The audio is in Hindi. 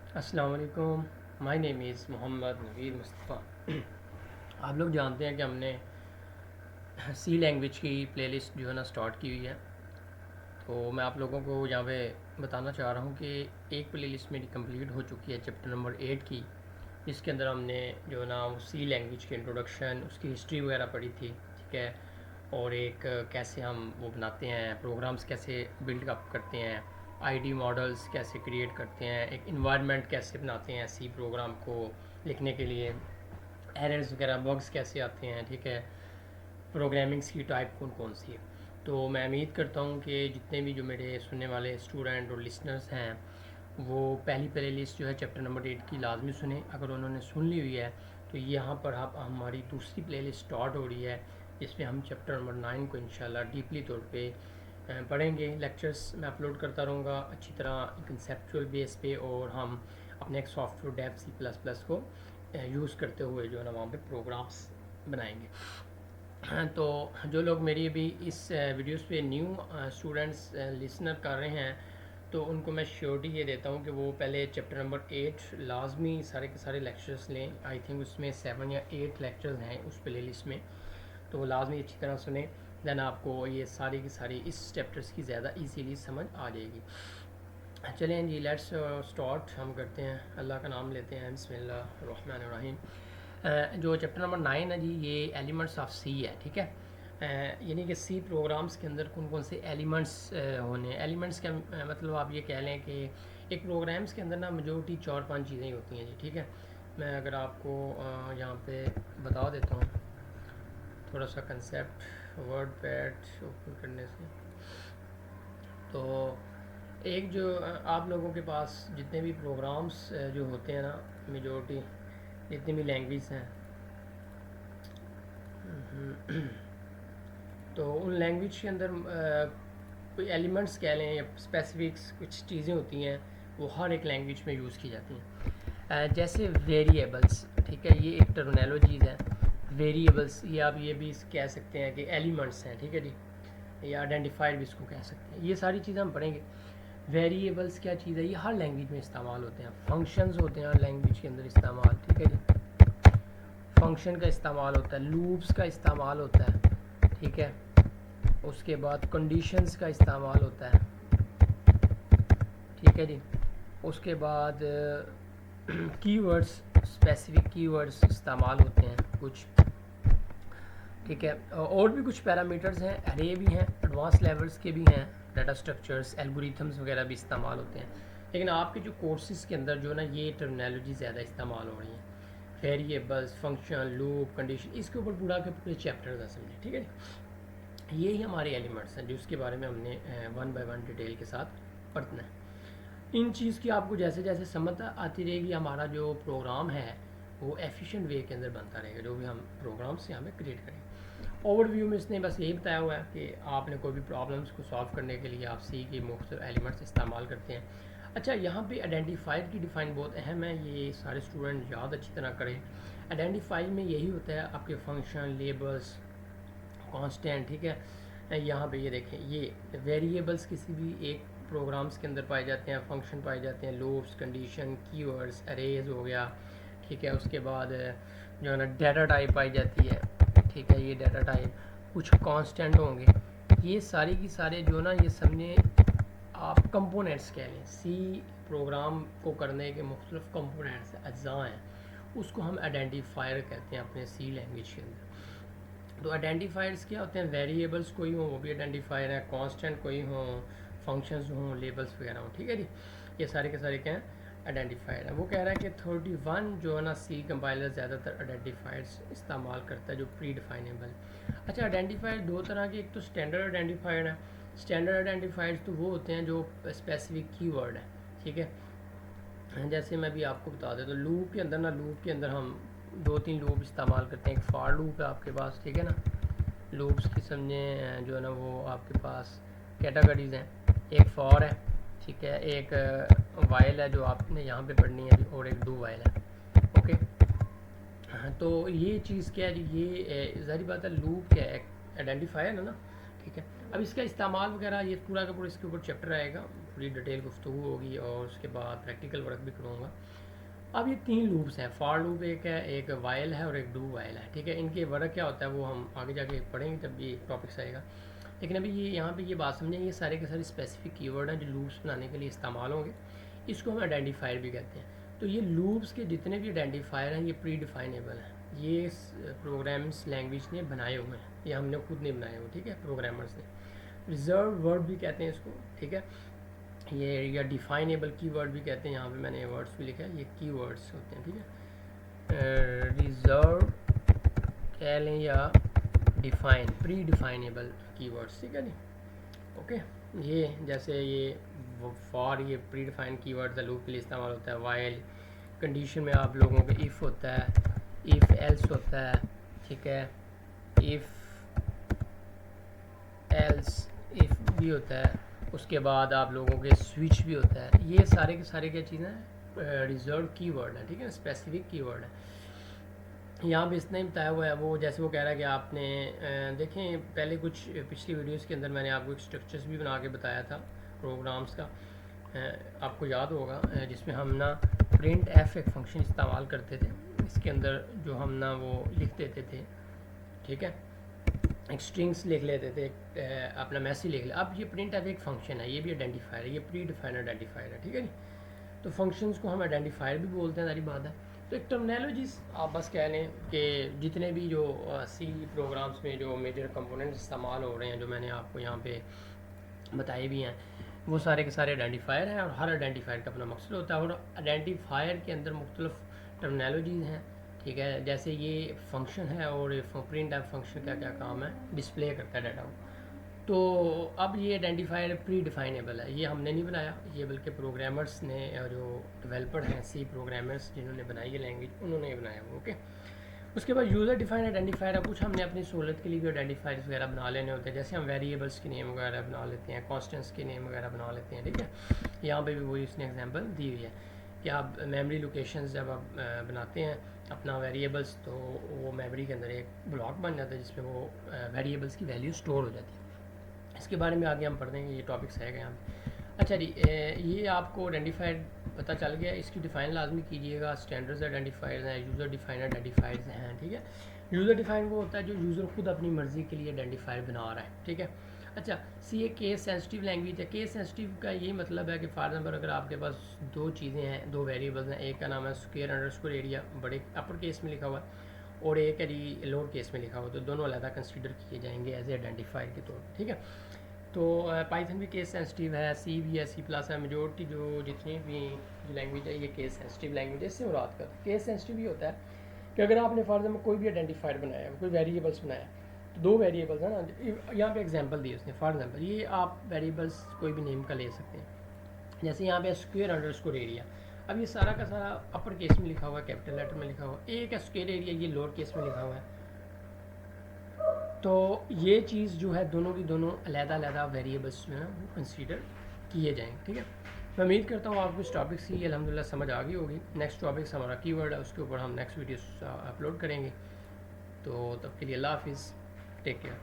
अस्सलाम वालेकुम। My name is Mohammad Naveer Mustafa. आप लोग जानते हैं कि हमने सी लैंग्वेज की प्लेलिस्ट जो है ना स्टार्ट की हुई है। तो मैं आप लोगों को यहाँ पे बताना चाह रहा हूँ कि एक प्लेलिस्ट मेरी कंप्लीट हो चुकी है चैप्टर नंबर 8 की, जिसके अंदर हमने जो है ना वो सी लैंग्वेज की इंट्रोडक्शन, उसकी हिस्ट्री वगैरह पढ़ी थी, ठीक है। और एक कैसे हम वो बनाते हैं, प्रोग्राम्स कैसे बिल्ड अप करते हैं, आईडी मॉडल्स कैसे क्रिएट करते हैं, एक इन्वायरमेंट कैसे बनाते हैं सी प्रोग्राम को लिखने के लिए, एरर्स वगैरह बग्स कैसे आते हैं, ठीक है। प्रोग्रामिंग्स की टाइप कौन कौन सी है। तो मैं उम्मीद करता हूँ कि जितने भी जो मेरे सुनने वाले स्टूडेंट और लिसनर्स हैं वो पहली प्ले लिस्ट जो है चैप्टर नंबर 8 की लाजमी सुने। अगर उन्होंने सुन ली हुई है तो यहाँ पर आप हमारी दूसरी प्ले लिस्ट स्टार्ट हो रही है, जिसमें हम चैप्टर नंबर 9 को इंशाल्लाह डीपली तौर पे पढ़ेंगे। लेक्चर्स मैं अपलोड करता रहूँगा अच्छी तरह कंसेप्चुअल बेस पे, और हम अपने एक सॉफ्टवेयर डेव C++ को यूज़ करते हुए जो है ना वहाँ पे प्रोग्राम्स बनाएंगे। तो जो लोग मेरी अभी इस वीडियोस पे न्यू स्टूडेंट्स लिसनर कर रहे हैं, तो उनको मैं श्योरिटी ये देता हूँ कि वो पहले चैप्टर नंबर 8 लाजमी सारे के सारे लेक्चर्स लें। आई थिंक उसमें 7 या 8 लेक्चर्स हैं उस प्ले लिस्ट में, तो वो लाजमी अच्छी तरह सुने। देन आपको ये सारी की सारी इस चैप्टर्स की ज़्यादा इजीली समझ आ जाएगी। चलें जी, लेट्स स्टार्ट। हम करते हैं, अल्लाह का नाम लेते हैं, बिस्मिल्लाहिर्रहमानिर्रहीम। जो चैप्टर नंबर 9 है जी, ये एलिमेंट्स ऑफ सी है, ठीक है। यानी कि सी प्रोग्राम्स के अंदर कौन कौन से एलिमेंट्स होने हैं। एलिमेंट्स का मतलब आप ये कह लें कि एक प्रोग्राम्स के अंदर ना मेजोरिटी 4-5 चीज़ें ही होती हैं जी, ठीक है। मैं अगर आपको यहाँ पे बता देता हूँ थोड़ा सा कंसेप्ट वर्ड पैड ओपन करने से। तो एक जो आप लोगों के पास जितने भी प्रोग्राम्स जो होते हैं ना, मेजोरिटी जितनी भी लैंग्वेज हैं, तो उन लैंग्वेज के अंदर कोई एलिमेंट्स कह लें या स्पेसिफिक्स कुछ चीज़ें होती हैं, वो हर एक लैंग्वेज में यूज़ की जाती हैं। जैसे वेरिएबल्स, ठीक है, ये एक टर्मिनोलॉजीज़ है। वेरिएबल्स ये आप ये भी कह सकते हैं कि एलिमेंट्स हैं, ठीक है जी, या आइडेंटिफायर भी इसको कह सकते हैं। ये सारी चीज़ें हम पढ़ेंगे। वेरिएबल्स क्या चीज़ है, ये हर लैंग्वेज में इस्तेमाल होते हैं। फंक्शंस होते हैं हर लैंग्वेज के अंदर इस्तेमाल, ठीक है जी। फंक्शन का इस्तेमाल होता है, लूप्स का इस्तेमाल होता है, ठीक है। उसके बाद कंडीशंस का इस्तेमाल होता है, ठीक है जी। उसके बाद कीवर्ड्स, स्पेसिफिक कीवर्ड्स इस्तेमाल होते हैं कुछ, ठीक है। और भी कुछ पैरामीटर्स हैं, एरे भी हैं, एडवांस लेवल्स के भी हैं, डाटा स्ट्रक्चर्स, एल्गोरिथम्स वगैरह भी इस्तेमाल होते हैं। लेकिन आपके जो कोर्सेज़ के अंदर जो ना ये टर्मिनोलॉजी ज़्यादा इस्तेमाल हो रही हैं। वेरिएबल्स, फंक्शन, लूप, कंडीशन, इसके ऊपर पूरा के पूरे चैप्टर्स हैं, समझे, ठीक है। ये ही हमारे एलिमेंट्स हैं जिसके बारे में हमने 1 बाय 1 डिटेल के साथ पढ़ना है। इन चीज़ की आपको जैसे जैसे समझ आती रहेगी, हमारा जो प्रोग्राम है वो एफिशिएंट वे के अंदर बनता रहेगा, जो भी हम प्रोग्राम से हमें क्रिएट करेंगे। ओवरव्यू में इसने बस यही बताया हुआ है कि आपने कोई भी प्रॉब्लम्स को सॉल्व करने के लिए आप सी के मुख्तलिफ एलिमेंट्स इस्तेमाल करते हैं। अच्छा, यहाँ पे आइडेंटिफायर की डिफ़ाइन बहुत अहम है, ये सारे स्टूडेंट याद अच्छी तरह करें। आइडेंटिफाई में यही होता है आपके फंक्शन, लेबल्स, कांस्टेंट, ठीक है। यहाँ पे ये देखें, ये वेरिएबल्स किसी भी एक प्रोग्राम्स के अंदर पाए जाते हैं, फंक्शन पाए जाते हैं, लूप्स, कंडीशन, कीवर्ड्स, अरेज हो गया, ठीक है। उसके बाद जो है ना डाटा टाइप पाई जाती है, ठीक है, ये डाटा टाइप, कुछ कांस्टेंट होंगे। ये सारी की सारे जो ना ये समझे आप कंपोनेंट्स कह लें, सी प्रोग्राम को करने के मुख्तलिफ कंपोनेंट्स अज्जा हैं, उसको हम आइडेंटिफायर कहते हैं अपने सी लैंग्वेज के अंदर। तो आइडेंटिफायर्स क्या होते हैं, वेरिएबल्स कोई हो वो भी आइडेंटिफायर है, कांस्टेंट कोई हो, फंक्शंस हों, लेबल्स वगैरह हों, ठीक है जी। ये सारे के सारे क्या हैं, आइडेंटिफायर है। वो कह रहा है कि 31 जो है ना सी कंपाइलर ज़्यादातर आइडेंटिफायर्स इस्तेमाल करता है जो प्री डिफाइनेबल। अच्छा, आइडेंटिफायर दो तरह के, एक तो स्टैंडर्ड आइडेंटिफायर है। स्टैंडर्ड आइडेंटिफायर्स तो वो होते हैं जो स्पेसिफिक कीवर्ड है, ठीक है। जैसे मैं भी आपको बता दें तो लूप के अंदर ना, लूप के अंदर हम 2-3 लूप इस्तेमाल करते हैं। एक फॉर लूप है आपके पास, ठीक है ना। लूप्स की समझे जो है ना वो आपके पास कैटेगरीज हैं, एक फॉर है, ठीक है, एक वाइल है जो आपने यहाँ पे पढ़नी है, और एक डू वाइल है, ओके। तो ये चीज़ क्या है, ये ज़ाहिर बात है लूप क्या है, आइडेंटिफायर है ना, ठीक है। अब इसका इस्तेमाल वगैरह ये पूरा का पूरा इसके ऊपर चैप्टर आएगा, पूरी डिटेल गुफ्तगू होगी और उसके बाद प्रैक्टिकल वर्क भी करूँगा। अब ये 3 लूप्स हैं, फॉर लूप एक है, एक वाइल है और एक डू वाइल है, ठीक है। इनके वर्क क्या होता है वो हम आगे जाके पढ़ेंगे जब ये टॉपिक्स आएगा। लेकिन अभी ये यहाँ पे ये बात समझें, ये सारे के सारे स्पेसिफिक कीवर्ड हैं जो लूप्स बनाने के लिए इस्तेमाल होंगे। इसको हम आइडेंटिफायर भी कहते हैं। तो ये लूप्स के जितने भी आइडेंटिफायर हैं ये प्री डिफाइनेबल हैं, ये प्रोग्राम्स लैंग्वेज ने बनाए हुए हैं, ये हमने खुद नहीं बनाए हुए, ठीक है, प्रोग्रामर्स ने। रिजर्व वर्ड भी कहते हैं इसको, ठीक है, ये या डिफाइनेबल कीवर्ड भी कहते हैं। यहाँ पे मैंने वर्ड्स भी लिखा है, ये कीवर्ड्स होते हैं, ठीक है। रिजर्व कह लें या डिफाइन, प्री डिफाइनेबल कीवर्ड्स, ठीक है नी। ओके, ये जैसे ये फॉर, ये प्री डिफाइन कीवर्ड लूप के लिए इस्तेमाल होता है। वाइल कंडीशन में आप लोगों के इफ़ होता है, इफ़ एल्स होता है, ठीक है, इफ़ एल्स इफ़ भी होता है, उसके बाद आप लोगों के स्विच भी होता है। ये सारे के सारे क्या चीज़ें हैं, रिजर्व कीवर्ड है, ठीक है, स्पेसिफिक कीवर्ड है। यहाँ पे इतना ही बताया हुआ है, वो जैसे वो कह रहा है कि आपने देखें पहले कुछ पिछली वीडियोस के अंदर मैंने आपको एक स्ट्रक्चर्स भी बना के बताया था प्रोग्राम्स का, आपको याद होगा, जिसमें हम ना प्रिंट एफ एक फंक्शन इस्तेमाल करते थे, इसके अंदर जो हम ना वो लिख देते थे, ठीक है, एक स्ट्रिंग्स लिख लेते थे, अपना मैसेज लिख ले। अब ये प्रिंट एफ एक फंक्शन है, ये भी आइडेंटिफायर है, ये प्री डिफाइंड आइडेंटिफायर है, ठीक है नी। तो फंक्शंस को हम आइडेंटिफायर भी बोलते हैं, सारी बात है। तो एक टर्मिनोलॉजीज आप बस कह लें कि जितने भी जो सी प्रोग्राम्स में जो मेजर कंपोनेंट्स इस्तेमाल हो रहे हैं, जो मैंने आपको यहाँ पे बताए भी हैं, वो सारे के सारे आइडेंटिफायर हैं और हर आइडेंटिफायर का अपना मकसद होता है। और आइडेंटिफायर के अंदर मुख्तलिफ टर्मिनोलॉजीज़ हैं, ठीक है, जैसे ये फंक्शन है और प्रिंट एफ फंक्शन का क्या काम है, डिस्प्ले करता है डाटा को। तो अब ये आइडेंटिफायर प्री डिफाइनेबल है, ये हमने नहीं बनाया, ये बल्कि प्रोग्रामर्स ने और जो डेवलपर हैं सी प्रोग्रामर्स जिन्होंने बनाई है लैंग्वेज, उन्होंने बनाया वो, ओके। उसके बाद यूज़र डिफाइंड आइडेंटिफायर है, कुछ हमने अपनी सहूलत के लिए भी आइडेंटिफायर्स वगैरह बना लेने होते हैं, जैसे हम वेरिएबल्स के नेम वगैरह बना लेते हैं, कॉन्स्टेंट्स के नेम वगैरह बना लेते हैं, ठीक है। यहाँ पे भी वही उसने एग्जांपल दी हुई है कि आप मेमोरी लोकेशंस जब आप बनाते हैं अपना वेरिएबल्स, तो वो मेमोरी के अंदर एक ब्लॉक बन जाता है जिसमें वो वेरिएबल्स की वैल्यू स्टोर हो जाती है। इसके बारे में आगे हम पढ़ देंगे, ये टॉपिक्स है यहाँ पे। अच्छा जी, ये आपको आइडेंटिफाइड पता चल गया, इसकी डिफ़ाइन लाजमी कीजिएगा। स्टैंडर्ड्स आइडेंटिफायर्स हैं, यूज़र डिफाइंड आइडेंटिफायर्स हैं, ठीक है। यूज़र डिफाइन वो होता है जो यूज़र खुद अपनी मर्ज़ी के लिए आइडेंटिफायर बना रहा है, ठीक है। अच्छा, सी ए केस सेंसिटिव लैंग्वेज है। केस सेंसिटिव का यही मतलब है कि फॉर एग्जाम्पल अगर आपके पास दो चीज़ें हैं, दो वेरिएबल्स हैं, एक का नाम है स्क्वायर अंडरस्कोर एरिया, बड़े अपर केस में लिखा हुआ है, और एक है जी लोअर केस में लिखा हुआ, तो दोनों अलग कंसिडर किए जाएंगे एज ए आइडेंटिफायर के तौर पर, ठीक है। तो पाइथन भी केस सेंसिटिव है, सी भी है, सी प्लस है, मेजोरिटी जो जितनी भी जो लैंग्वेज है ये केस सेंसिटिव लैंग्वेज है। इससे मुराद कर केस सेंसिटिव ये होता है कि अगर आपने फॉर एग्जाम्पल कोई भी आइडेंटिफायर बनाया, कोई वेरिएबल्स बनाया, तो दो वेरिएबल्स है ना, यहाँ पे एग्जांपल दिए उसने, फॉर एग्जांपल ये आप वेरिएबल्स कोई भी नेम का ले सकते हैं, जैसे यहाँ पे स्क्वायर अंडरस्कोर एरिया। अब ये सारा का सारा अपर केस में लिखा हुआ है, कैपिटल लेटर में लिखा हुआ है, एक है स्क्वायर एरिया, ये लोअर केस में लिखा हुआ है। तो ये चीज़ जो है दोनों की दोनों अलग-अलग वेरिएबल्स जो है ना वो कंसीडर किए जाएंगे, ठीक है। मैं उम्मीद करता हूँ आपको इस टॉपिक से अल्हम्दुलिल्लाह समझ आ गई होगी। नेक्स्ट टॉपिक हमारा कीवर्ड है, उसके ऊपर हम नेक्स्ट वीडियो अपलोड करेंगे। तो तब के लिए अल्लाह हाफिज़, टेक केयर।